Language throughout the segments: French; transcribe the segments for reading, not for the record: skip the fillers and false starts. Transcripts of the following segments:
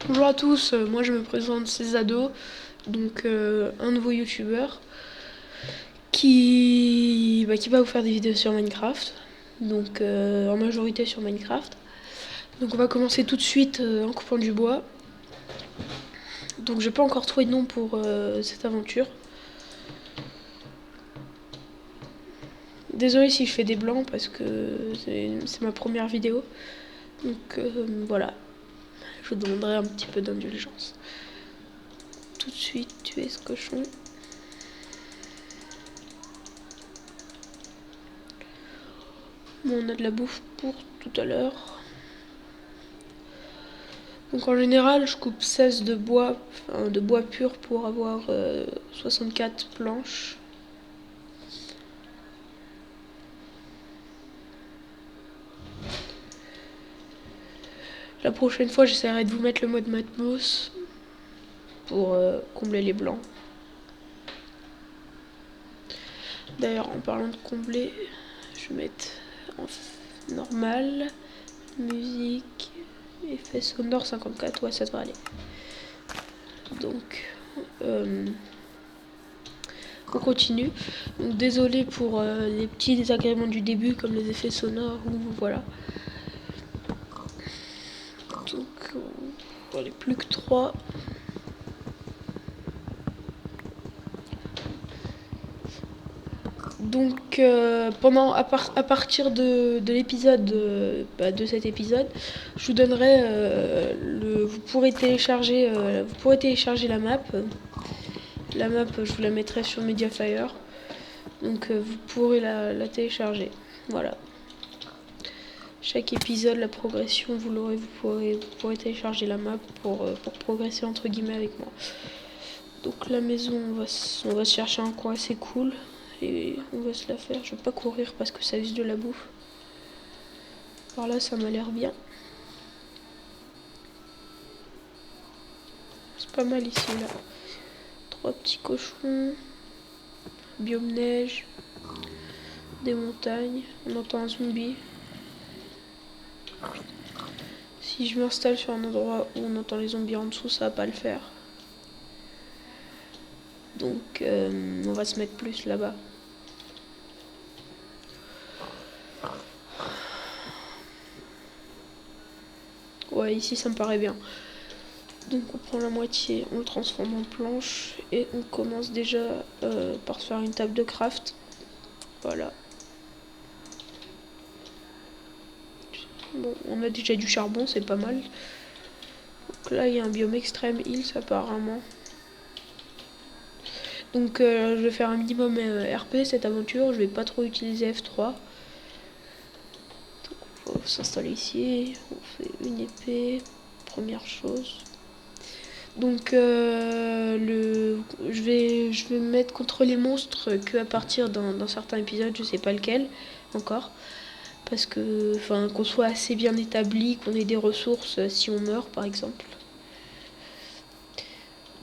Bonjour à tous, moi je me présente Césado, donc un nouveau youtubeur qui va vous faire des vidéos sur Minecraft, donc en majorité sur Minecraft. Donc on va commencer tout de suite en coupant du bois. Donc j'ai pas encore trouvé de nom pour cette aventure. Désolé si je fais des blancs parce que c'est ma première vidéo. Donc voilà, je vous demanderai un petit peu d'indulgence. Tout de suite tuer ce cochon. Bon, on a de la bouffe pour tout à l'heure. Donc en général, je coupe 16 de bois, de bois pur pour avoir 64 planches. La prochaine fois, j'essaierai de vous mettre le mode Matmos pour combler les blancs. D'ailleurs, en parlant de combler, je vais mettre en normal, musique, effet sonore 54, ouais, ça devrait aller. Donc, on continue. Donc, désolé pour les petits désagréments du début, comme les effets sonores, ou voilà. Donc, on n'est plus que 3. Donc, à partir de l'épisode, de cet épisode, je vous donnerai vous pourrez télécharger la map. La map, je vous la mettrai sur Mediafire. Donc, vous pourrez la télécharger. Voilà. Chaque épisode, la progression, vous pourrez télécharger la map pour progresser entre guillemets avec moi. Donc la maison, on va se chercher un coin assez cool et on va se la faire. Je vais pas courir parce que ça use de la bouffe. Par là, ça m'a l'air bien. C'est pas mal ici là. 3 petits cochons, biome neige, des montagnes. On entend un zombie. Si je m'installe sur un endroit où on entend les zombies en dessous, ça va pas le faire. Donc on va se mettre plus là-bas. Ouais, ici ça me paraît bien. Donc on prend la moitié, on le transforme en planche et on commence déjà par se faire une table de craft. Voilà. Bon, on a déjà du charbon, c'est pas mal. Donc là, il y a un biome extrême hills apparemment. Donc je vais faire un minimum RP cette aventure, je vais pas trop utiliser F3. Donc on va s'installer ici, on fait une épée, première chose. Donc je vais me mettre contre les monstres qu'à partir d'un certain épisode, je sais pas lequel encore. Parce que, qu'on soit assez bien établi, qu'on ait des ressources si on meurt par exemple.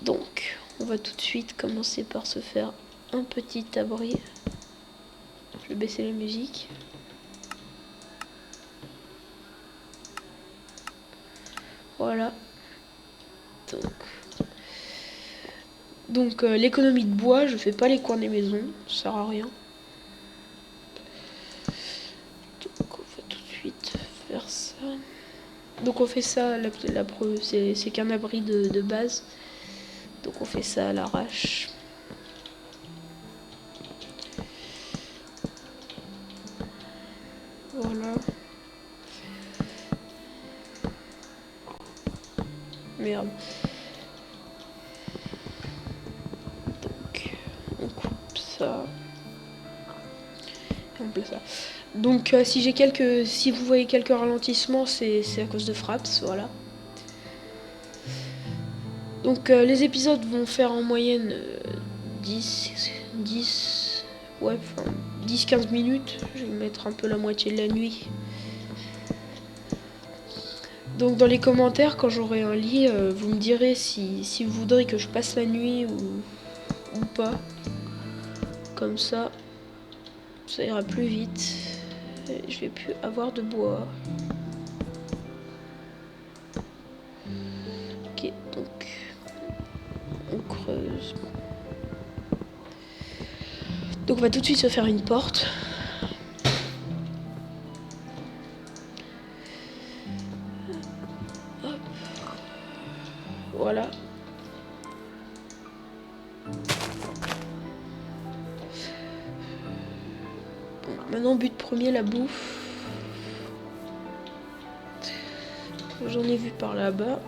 Donc, on va tout de suite commencer par se faire un petit abri. Je vais baisser la musique. Voilà. Donc l'économie de bois, je fais pas les coins des maisons, ça sert à rien. Donc on va tout de suite faire ça. Donc on fait ça, c'est qu'un abri de base. Donc on fait ça à l'arrache. Voilà. Merde. Donc on coupe ça. Et on place ça. Donc si vous voyez quelques ralentissements, c'est à cause de Fraps, voilà. Donc les épisodes vont faire en moyenne 10-15 minutes. Je vais mettre un peu la moitié de la nuit. Donc dans les commentaires, quand j'aurai un lit, vous me direz si vous voudrez que je passe la nuit ou pas. Comme ça ira plus vite. Je vais plus avoir de bois. Donc on va tout de suite se faire une porte. Hop. Voilà. Bon, maintenant but premier, la bouffe. J'en ai vu par là-bas.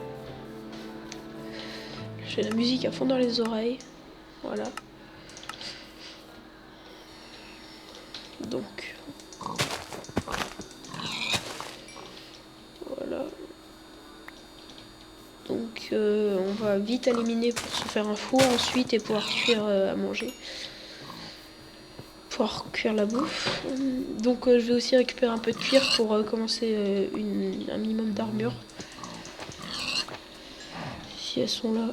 J'ai la musique à fond dans les oreilles. Voilà. Donc. Voilà. Donc on va vite éliminer pour se faire un four ensuite et pouvoir cuire à manger. Pouvoir cuire la bouffe. Donc je vais aussi récupérer un peu de cuir pour commencer un minimum d'armure. Si elles sont là.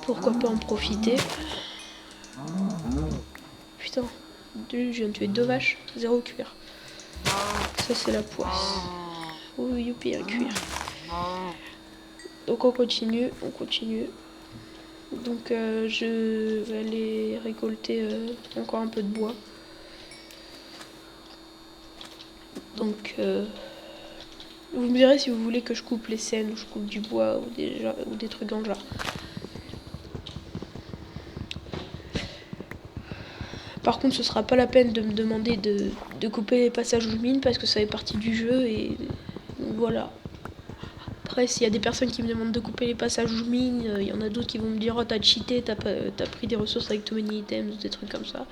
Pourquoi pas en profiter. Putain, je viens de tuer 2 vaches, 0 cuir. Ça c'est la poisse. Oh youpi, un cuir. Donc on continue. Donc je vais aller récolter encore un peu de bois. Donc vous me direz si vous voulez que je coupe les scènes ou je coupe du bois ou des trucs dans le genre. Par contre ce sera pas la peine de me demander de couper les passages où je mine parce que ça fait partie du jeu et voilà. Après s'il y a des personnes qui me demandent de couper les passages où je mine, il y en a d'autres qui vont me dire oh t'as cheaté, t'as pris des ressources avec too many items, des trucs comme ça.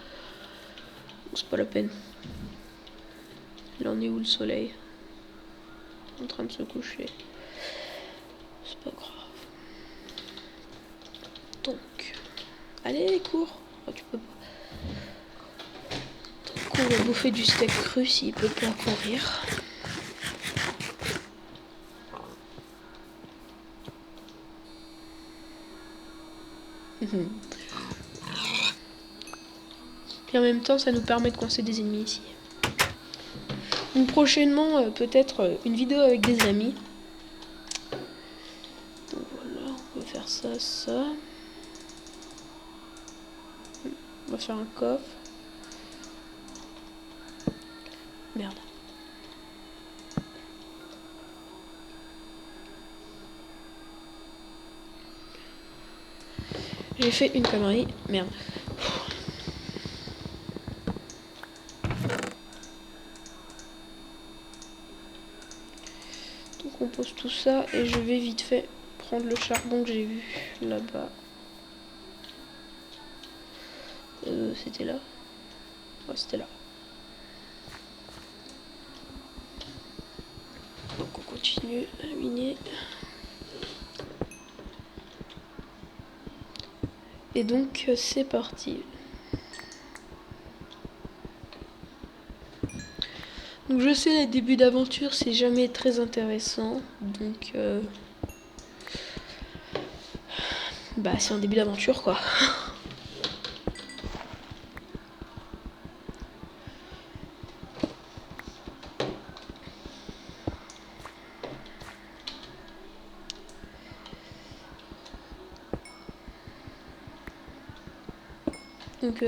C'est pas la peine. Là on est où le soleil? En train de se coucher. C'est pas grave. Donc. Allez, cours. Oh, tu peux pas. Donc on va bouffer du steak cru s'il peut pas courir. Puis en même temps ça nous permet de coincer des ennemis ici. Donc prochainement peut-être une vidéo avec des amis. Donc voilà, on va faire ça, ça. On va faire un coffre. Merde. J'ai fait une connerie. Merde. Donc on pose tout ça et je vais vite fait prendre le charbon que j'ai vu là-bas. C'était là. Ouais, c'était là. Donc on continue à miner. Et donc c'est parti. Donc je sais les débuts d'aventure c'est jamais très intéressant. Donc bah c'est un début d'aventure quoi. Donc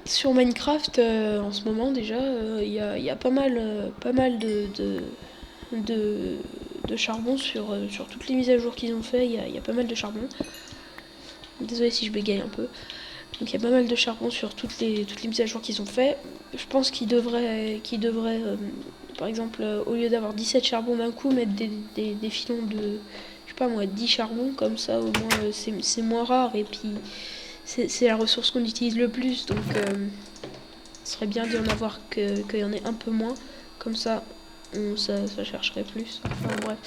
sur Minecraft en ce moment déjà il y a pas mal de charbon sur toutes les mises à jour qu'ils ont fait, il y a pas mal de charbon. Désolé si je bégaye un peu. Donc il y a pas mal de charbon sur toutes les mises à jour qu'ils ont fait. Je pense qu'ils devraient par exemple au lieu d'avoir 17 charbons d'un coup mettre des filons de je sais pas moi 10 charbons comme ça au moins c'est moins rare et puis c'est la ressource qu'on utilise le plus donc ce serait bien d'y en avoir qu'il y en ait un peu moins comme ça ça chercherait plus. Enfin bref,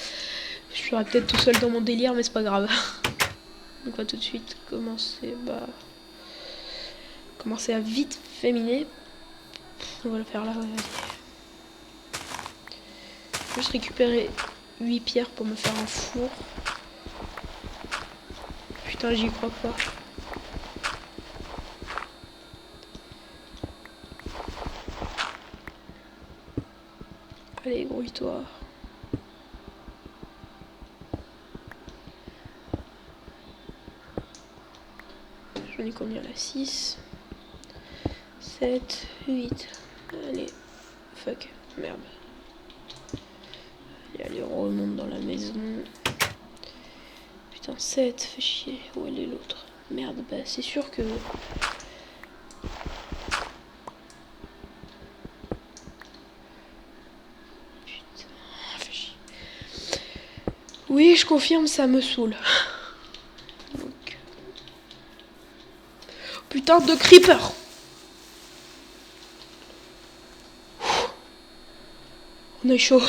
je serais peut-être tout seul dans mon délire mais c'est pas grave. Donc on va tout de suite commencer à vite féminer. On va le faire là, ouais, vas-y. Juste récupérer 8 pierres pour me faire un four. Putain, j'y crois pas. Allez, grouille-toi. Je J'en ai combien là? 6, 7, 8. Allez, fuck, merde. Allez, on remonte dans la maison. Putain, 7, fait chier. Où elle est l'autre? Merde, bah c'est sûr que... Putain, fait chier. Oui, je confirme, ça me saoule. Donc... Putain de creeper! On est chaud.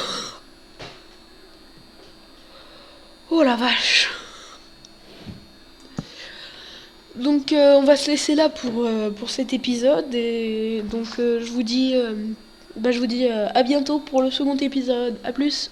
Oh la vache. Donc on va se laisser là pour cet épisode et donc je vous dis à bientôt pour le second épisode. À plus.